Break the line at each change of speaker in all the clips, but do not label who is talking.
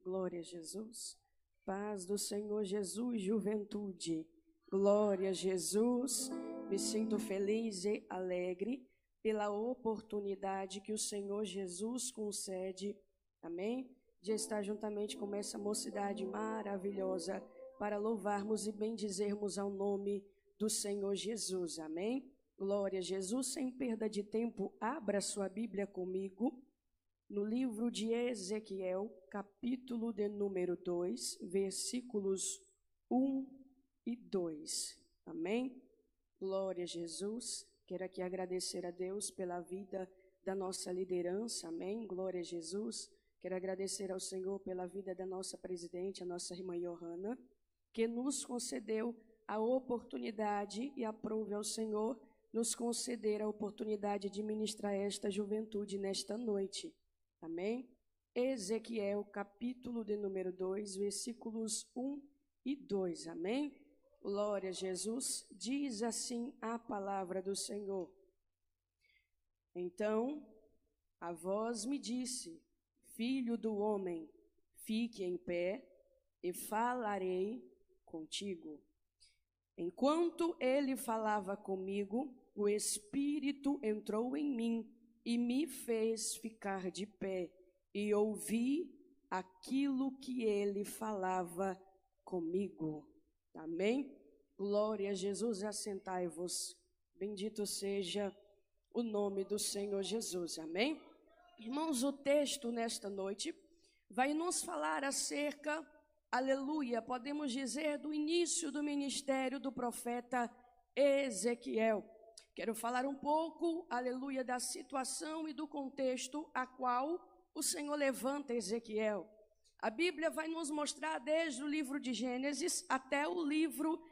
Glória a Jesus. Paz do Senhor Jesus, juventude. Glória a Jesus. Me sinto feliz e alegre pela oportunidade que o Senhor Jesus concede, amém? De estar juntamente com essa mocidade maravilhosa para louvarmos e bendizermos ao nome do Senhor Jesus, amém? Glória a Jesus. Sem perda de tempo, abra sua Bíblia comigo no livro de Ezequiel, capítulo de número 2, versículos 1 e 2, amém? Glória a Jesus. Quero aqui agradecer a Deus pela vida da nossa liderança, amém? Glória a Jesus. Quero agradecer ao Senhor pela vida da nossa presidente, a nossa irmã Johanna, que nos concedeu a oportunidade e aprove ao Senhor nos conceder a oportunidade de ministrar esta juventude nesta noite, amém? Ezequiel, capítulo de número 2, versículos 1 e 2, amém? Glória a Jesus. Diz assim a palavra do Senhor. Então a voz me disse: Filho do homem, fique em pé e falarei contigo. Enquanto ele falava comigo, o Espírito entrou em mim e me fez ficar de pé, e ouvi aquilo que ele falava comigo. Amém? Glória a Jesus. Assentai-vos. Bendito seja o nome do Senhor Jesus. Amém? Irmãos, o texto nesta noite vai nos falar acerca, aleluia, podemos dizer, do início do ministério do profeta Ezequiel. Quero falar um pouco, aleluia, da situação e do contexto a qual o Senhor levanta Ezequiel. A Bíblia vai nos mostrar desde o livro de Gênesis até o livro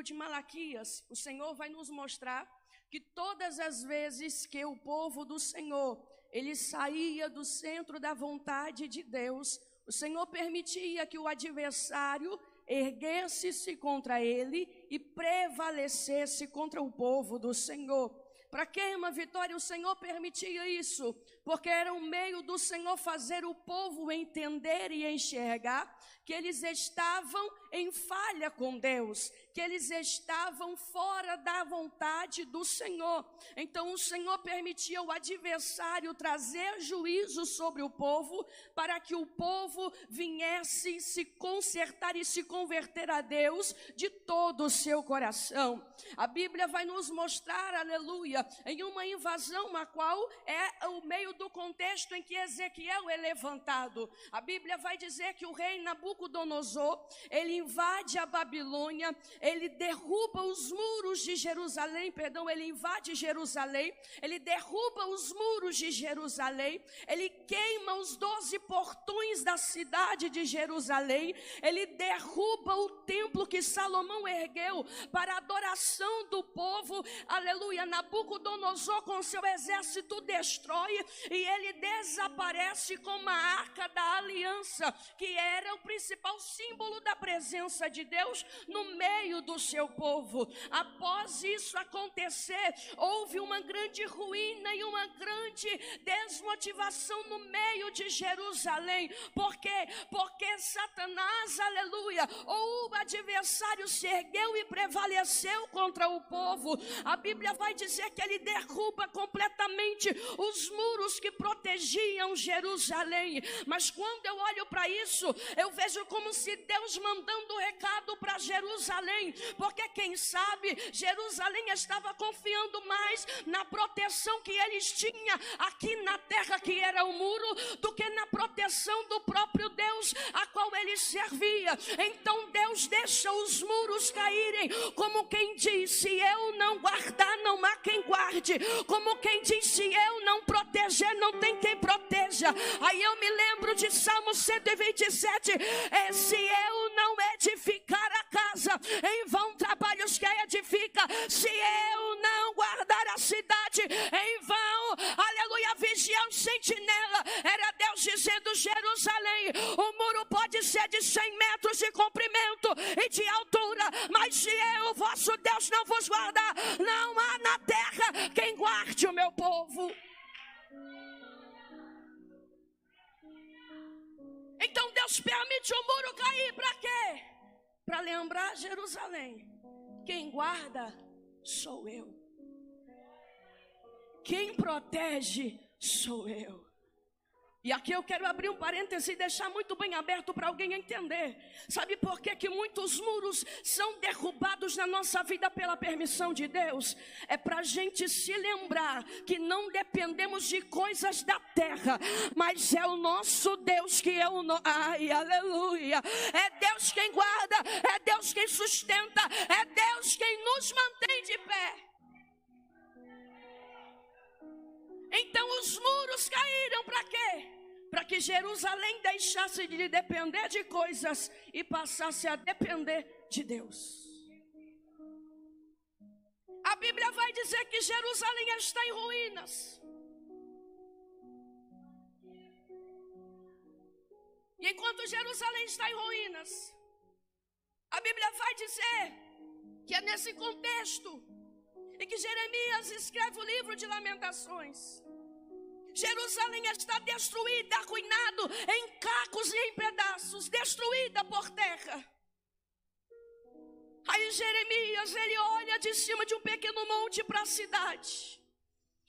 de Malaquias. O Senhor vai nos mostrar que todas as vezes que o povo do Senhor, ele saía do centro da vontade de Deus, o Senhor permitia que o adversário erguesse-se contra ele e prevalecesse contra o povo do Senhor. Para que, irmã Vitória, o Senhor permitia isso? Porque era um meio do Senhor fazer o povo entender e enxergar que eles estavam em falha com Deus, que eles estavam fora da vontade do Senhor. Então o Senhor permitia o adversário trazer juízo sobre o povo, para que o povo viesse se consertar e se converter a Deus de todo o seu coração. A Bíblia vai nos mostrar, aleluia, em uma invasão, a qual é o meio do contexto em que Ezequiel é levantado. A Bíblia vai dizer que o rei Nabucodonosor, ele invade a Babilônia, ele derruba os muros de Jerusalém, ele invade Jerusalém, ele derruba os muros de Jerusalém, ele queima os 12 portões da cidade de Jerusalém, ele derruba o templo que Salomão ergueu para a adoração do povo, aleluia. Nabucodonosor com seu exército destrói e ele desaparece como a arca da aliança, que era o principal símbolo da presença de Deus no meio do seu povo. Após isso acontecer, houve uma grande ruína e uma grande desmotivação no meio de Jerusalém. Por quê? Porque Satanás, aleluia, ou o adversário se ergueu e prevaleceu contra o povo. A Bíblia vai dizer que ele derruba completamente os muros que protegiam Jerusalém. Mas quando eu olho para isso, eu vejo como se Deus mandando um recado para Jerusalém, porque quem sabe Jerusalém estava confiando mais na proteção que eles tinham aqui na terra, que era o muro, do que na proteção do próprio Deus a qual ele servia. Então Deus deixa os muros caírem, como quem diz: se eu não guardar, não há quem guarde. Como quem diz: se eu não proteger, não tem quem proteja. Aí eu me lembro de Salmo 127, se eu não edificar a casa, em vão trabalha os que a edifica. Se eu não guardar a cidade, em vão, aleluia, vigia o sentinela. Era Deus dizendo: Jerusalém, o muro pode ser de 100 metros de comprimento e de altura, mas se eu, vosso Deus, não vos guardar, não há na terra quem guarde o meu povo. Deus permite o muro cair para quê? Para lembrar Jerusalém: quem guarda sou eu. Quem protege sou eu. E aqui eu quero abrir um parêntese e deixar muito bem aberto para alguém entender. Sabe por que muitos muros são derrubados na nossa vida pela permissão de Deus? É para a gente se lembrar que não dependemos de coisas da terra, mas é o nosso Deus que é o nosso. Ai, aleluia! É Deus quem guarda, é Deus quem sustenta, é Deus quem nos mantém de pé. Então os muros caíram para quê? Para que Jerusalém deixasse de depender de coisas e passasse a depender de Deus. A Bíblia vai dizer que Jerusalém está em ruínas. E enquanto Jerusalém está em ruínas, a Bíblia vai dizer que é nesse contexto em que Jeremias escreve o livro de Lamentações. Jerusalém está destruída, arruinado, em cacos e em pedaços, destruída por terra. Aí Jeremias, ele olha de cima de um pequeno monte para a cidade.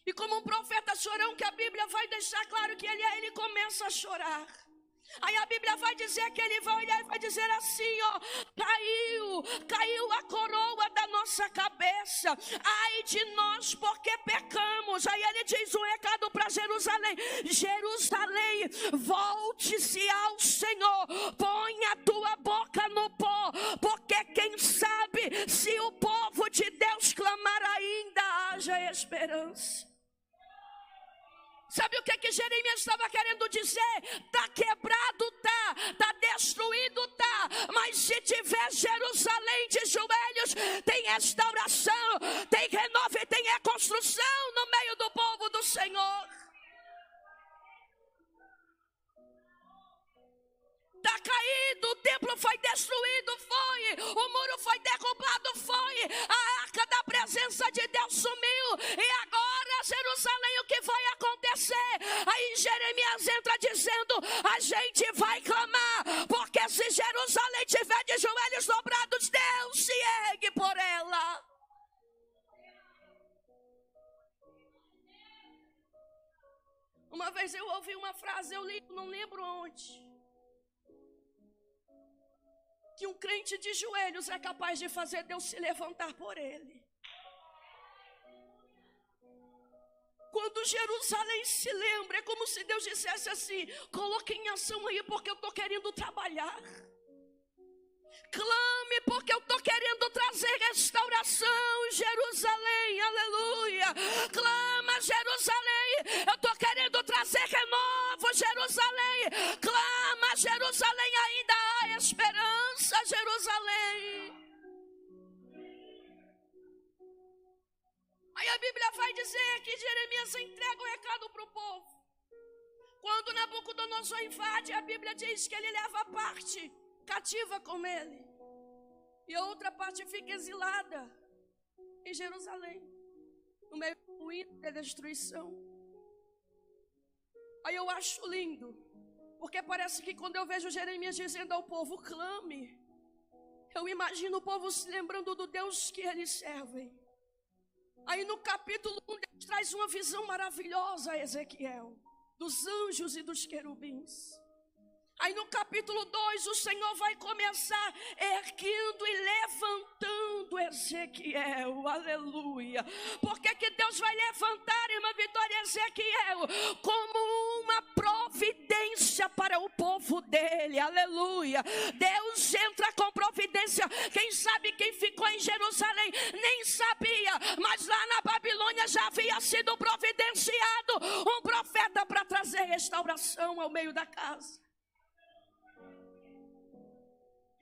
E como um profeta chorão, que a Bíblia vai deixar claro que ele começa a chorar. Aí a Bíblia vai dizer que ele vai olhar e vai dizer assim, ó: caiu a coroa da nossa cabeça, ai de nós porque pecamos. Aí ele diz um recado para Jerusalém: Jerusalém, volte-se ao Senhor, põe a tua boca no pó, porque quem sabe se o povo de Deus clamar ainda haja esperança. Sabe o que Jeremias estava querendo dizer? Está quebrado, está destruído, mas se tiver Jerusalém de joelhos, tem restauração, tem renovo e tem reconstrução no meio do povo do Senhor. Está caído, o templo foi destruído, o muro foi derrubado, a arca da presença de Deus sumiu, e agora Jerusalém, o que vai acontecer? Aí Jeremias entra dizendo: a gente vai clamar, porque se Jerusalém tiver de joelhos dobrados, Deus se ergue por ela. Uma vez eu ouvi uma frase, eu li, não lembro onde, que um crente de joelhos é capaz de fazer Deus se levantar por ele. Quando Jerusalém se lembra, é como se Deus dissesse assim: coloque em ação aí, porque eu estou querendo trabalhar. Clame, porque eu estou querendo trazer restauração, Jerusalém, aleluia. Clama, Jerusalém, eu estou querendo trazer renovo, Jerusalém. Clama, Jerusalém, ainda há esperança, Jerusalém. Aí a Bíblia vai dizer que Jeremias entrega o recado para o povo. Quando Nabucodonosor invade, a Bíblia diz que ele leva a parte cativa com ele, e a outra parte fica exilada em Jerusalém, no meio do ruína da destruição. Aí eu acho lindo, porque parece que quando eu vejo Jeremias dizendo ao povo: clame, eu imagino o povo se lembrando do Deus que eles servem. Aí no capítulo 1 Deus traz uma visão maravilhosa a Ezequiel, dos anjos e dos querubins. Aí no capítulo 2 o Senhor vai começar erguendo e levantando Ezequiel, aleluia. Porque que Deus vai levantar, irmã Vitória, Ezequiel como uma providência para o povo dele, aleluia. Deus entra com providência. Quem sabe quem ficou em Jerusalém nem sabia, mas lá na Babilônia já havia sido providenciado um profeta para trazer restauração ao meio da casa.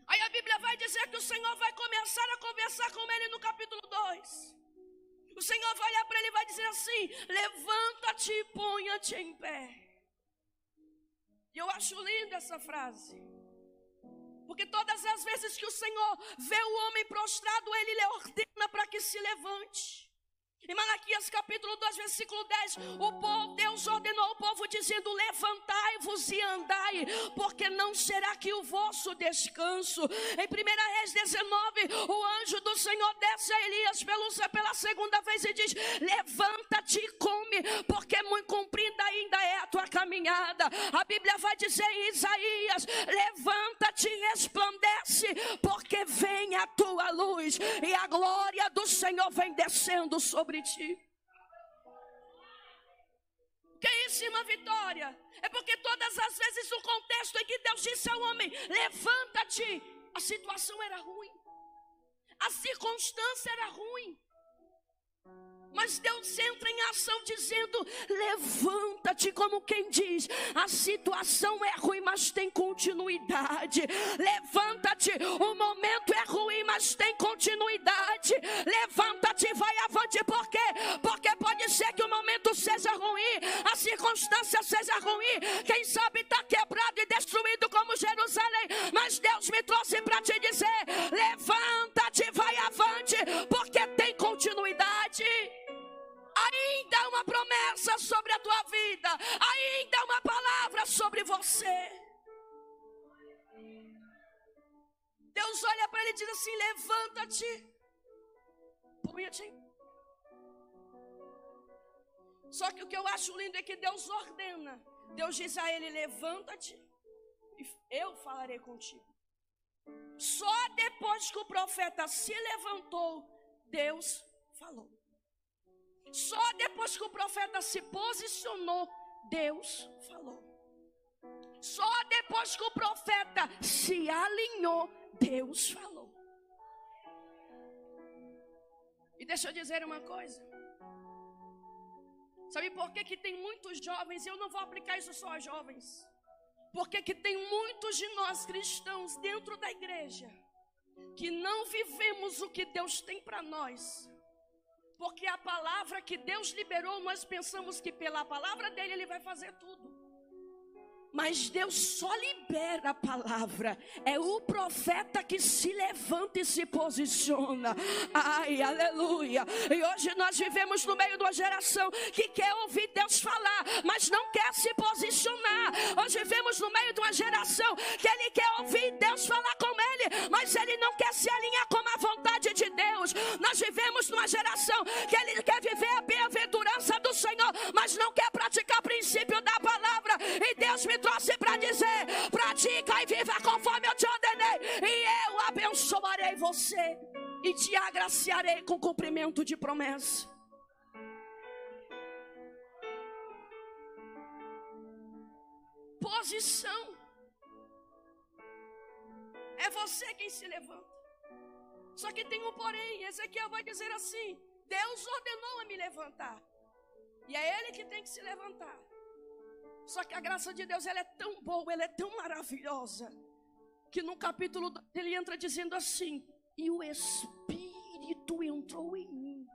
Aí a Bíblia vai dizer que o Senhor vai começar a conversar com ele no capítulo 2. O Senhor vai olhar para ele e vai dizer assim: levanta-te e ponha-te em pé. E eu acho linda essa frase, porque todas as vezes que o Senhor vê o homem prostrado, ele lhe ordena para que se levante. Em Malaquias capítulo 2, versículo 10, Deus ordenou ao povo dizendo: levantai-vos e andai, porque não será aqui o vosso descanso. Em 1 Reis 19, o anjo do Senhor desce a Elias pela segunda vez e diz: levanta-te e come, porque muito comprida ainda é a tua caminhada. A Bíblia vai dizer em Isaías: levanta-te e resplandece, porque vem a tua luz e a glória do Senhor vem descendo sobre ti. O que é isso, irmã Vitória? É porque todas as vezes o contexto em que Deus disse ao homem: levanta-te, a situação era ruim, a circunstância era ruim, mas Deus entra em ação dizendo: levanta-te, como quem diz: a situação é ruim, mas tem continuidade. Levanta-te, o momento é ruim, mas tem continuidade. Levanta-te, vai avante. Por quê? Porque pode ser que o momento seja ruim, a circunstância seja ruim, quem sabe está quebrado e destruído como Jerusalém, mas Deus me trouxe para te dizer: levanta-te, vai avante, porque tem continuidade. Ainda há uma promessa sobre a tua vida, ainda há uma palavra sobre você. Deus olha para ele e diz assim: levanta-te, põe-te. Só que o que eu acho lindo é que Deus ordena. Deus diz a ele: levanta-te e eu falarei contigo. Só depois que o profeta se levantou, Deus falou. Só depois que o profeta se posicionou, Deus falou. Só depois que o profeta se alinhou, Deus falou. E deixa eu dizer uma coisa. Sabe por que tem muitos jovens, e eu não vou aplicar isso só a jovens, porque que tem muitos de nós cristãos dentro da igreja que não vivemos o que Deus tem para nós? Porque a palavra que Deus liberou, nós pensamos que pela palavra dele ele vai fazer tudo. Mas Deus só libera a palavra. É o profeta que se levanta e se posiciona. Ai, aleluia. E hoje nós vivemos no meio de uma geração que quer ouvir Deus falar, mas não quer se posicionar. Hoje vivemos no meio de uma geração que ele quer ouvir Deus falar com ele, mas ele não quer se alinhar com a vontade de Deus. Nós vivemos numa geração que ele quer viver a bem-aventurança do Senhor, mas não quer praticar o princípio da palavra. E Deus me trouxe para dizer: pratica e viva conforme eu te ordenei, e eu abençoarei você e te agraciarei com cumprimento de promessa. Posição. É você quem se levanta. Só que tem um porém. Ezequiel vai dizer assim: Deus ordenou a me levantar, e é ele que tem que se levantar. Só que a graça de Deus, ela é tão boa, ela é tão maravilhosa, que no capítulo 2 ele entra dizendo assim: e o Espírito entrou em mim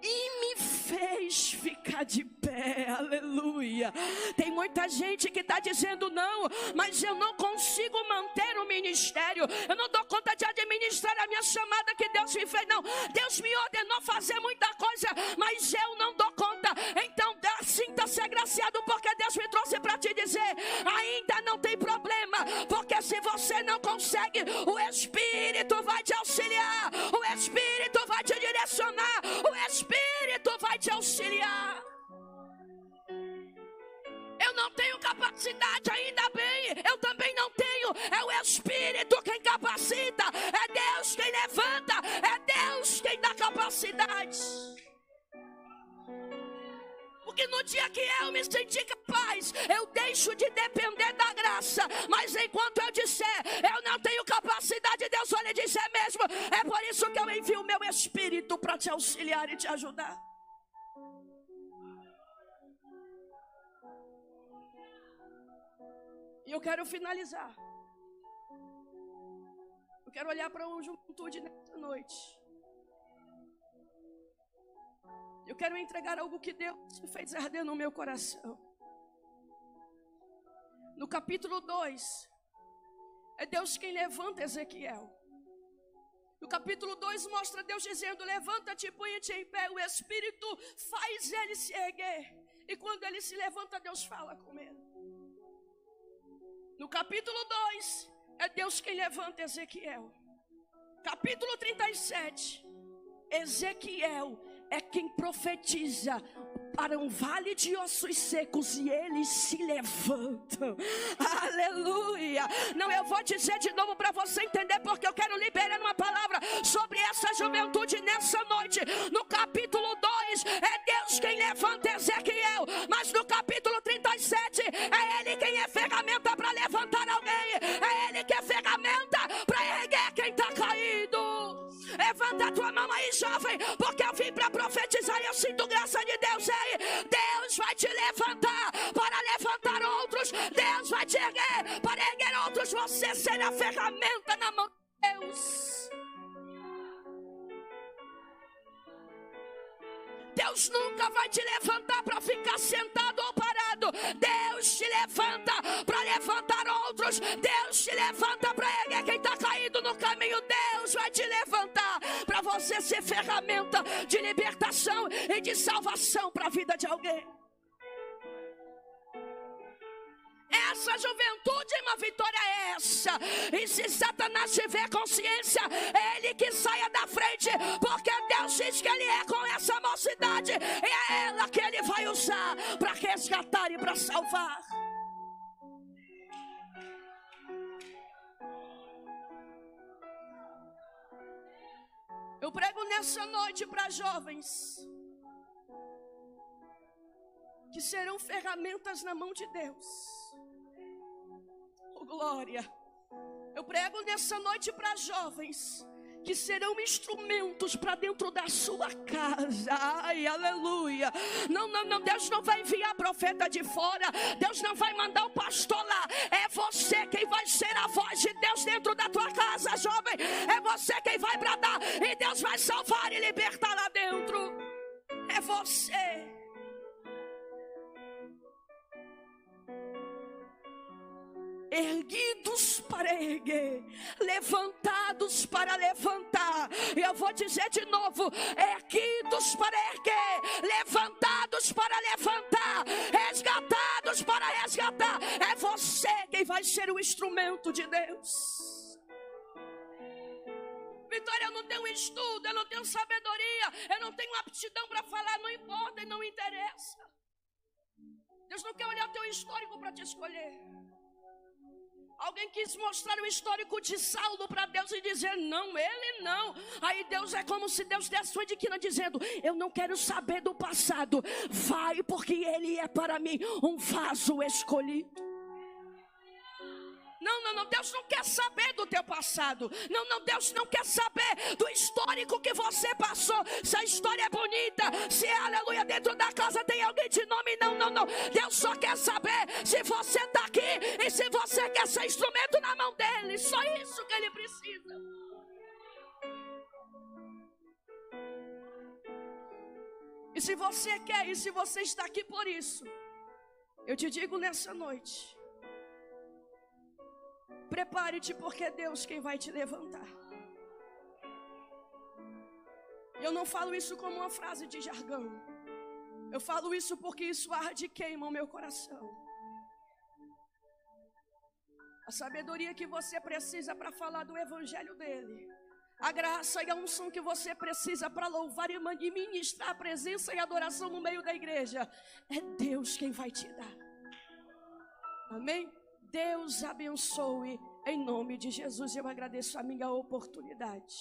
e me fez ficar de pé. Aleluia. Tem muita gente que está dizendo: não, mas eu não consigo manter o ministério, eu não dou conta de administrar a minha chamada que Deus me fez. Não, Deus me ordenou fazer muita coisa, mas eu não dou conta. Então sinta-se agraciado, porque Deus me trouxe para te dizer: ainda não tem problema, porque se você não consegue, o Espírito vai te auxiliar, o Espírito vai te direcionar, o Espírito vai te auxiliar. Eu não tenho capacidade, ainda bem, eu também não tenho. É o Espírito quem capacita, é Deus quem levanta, é Deus quem dá capacidade. Porque no dia que eu me sentir capaz, eu deixo de depender da graça. Mas enquanto eu disser: eu não tenho capacidade, Deus vai lhe dizer mesmo. É por isso que eu envio o meu Espírito para te auxiliar e te ajudar. E eu quero finalizar. Eu quero olhar para uma juventude nessa noite. Eu quero entregar algo que Deus fez arder no meu coração. No capítulo 2, é Deus quem levanta Ezequiel. No capítulo 2 mostra Deus dizendo: levanta-te e põe-te em pé. O Espírito faz ele se erguer. E quando ele se levanta, Deus fala com ele. No capítulo 2, é Deus quem levanta Ezequiel. Capítulo 37, Ezequiel é quem profetiza para um vale de ossos secos e eles se levantam. Aleluia. Não, eu vou dizer de novo para você entender, porque eu quero liberar uma palavra sobre essa juventude nessa noite. No capítulo 2 é Deus quem levanta Ezequiel, mas no capítulo 37 é ele quem é ferramenta para levantar alguém. É ele que é ferramenta para erguer quem está caído. Levanta a tua mão aí, jovem, porque eu vim para profetizar e eu sinto graça de Deus aí. Deus vai te levantar para levantar outros. Deus vai te erguer para erguer outros. Você será ferramenta na mão de Deus. Deus nunca vai te levantar para ficar sentado ou parado. Deus te levanta para levantar outros. Deus te levanta para erguer quem está caído no caminho. Deus vai te levantar para você ser ferramenta de libertação e de salvação para a vida de alguém. Essa juventude, uma vitória é essa. E se Satanás tiver consciência, é ele que saia da frente, porque Deus diz que ele é com essa mocidade, e é ela que ele vai usar para resgatar e para salvar. Eu prego nessa noite para jovens que serão ferramentas na mão de Deus. Oh, glória. Eu prego nessa noite para jovens que serão instrumentos para dentro da sua casa. Ai, aleluia. Não, Deus não vai enviar profeta de fora. Deus não vai mandar o pastor lá. É você quem vai ser a voz de Deus dentro da tua casa, jovem. É você quem vai bradar e Deus vai salvar e libertar lá dentro. É você. Erguidos para erguer, levantados para levantar. E eu vou dizer de novo: erguidos para erguer, levantados para levantar, resgatados para resgatar. É você quem vai ser o instrumento de Deus. Vitória, eu não tenho estudo, eu não tenho sabedoria, eu não tenho aptidão para falar. Não importa e não interessa. Deus não quer olhar o teu histórico para te escolher. Alguém quis mostrar o histórico de Saulo para Deus e dizer: não, ele não. Aí Deus, é como se Deus desse uma diquina dizendo: eu não quero saber do passado. Vai, porque ele é para mim um vaso escolhido. Não, Deus não quer saber do teu passado. Não, Deus não quer saber do histórico que você passou. Se a história é bonita, se aleluia, dentro da casa tem alguém de nome. Não. Deus só quer saber se você está aqui e se você quer ser instrumento na mão dele. Só isso que ele precisa. E se você quer, e se você está aqui por isso, eu te digo nessa noite: prepare-te, porque é Deus quem vai te levantar. Eu não falo isso como uma frase de jargão. Eu falo isso porque isso arde e queima o meu coração. A sabedoria que você precisa para falar do evangelho dele, a graça e a unção que você precisa para louvar e ministrar a presença e a adoração no meio da igreja, é Deus quem vai te dar. Amém? Deus abençoe em nome de Jesus. Eu agradeço a minha oportunidade.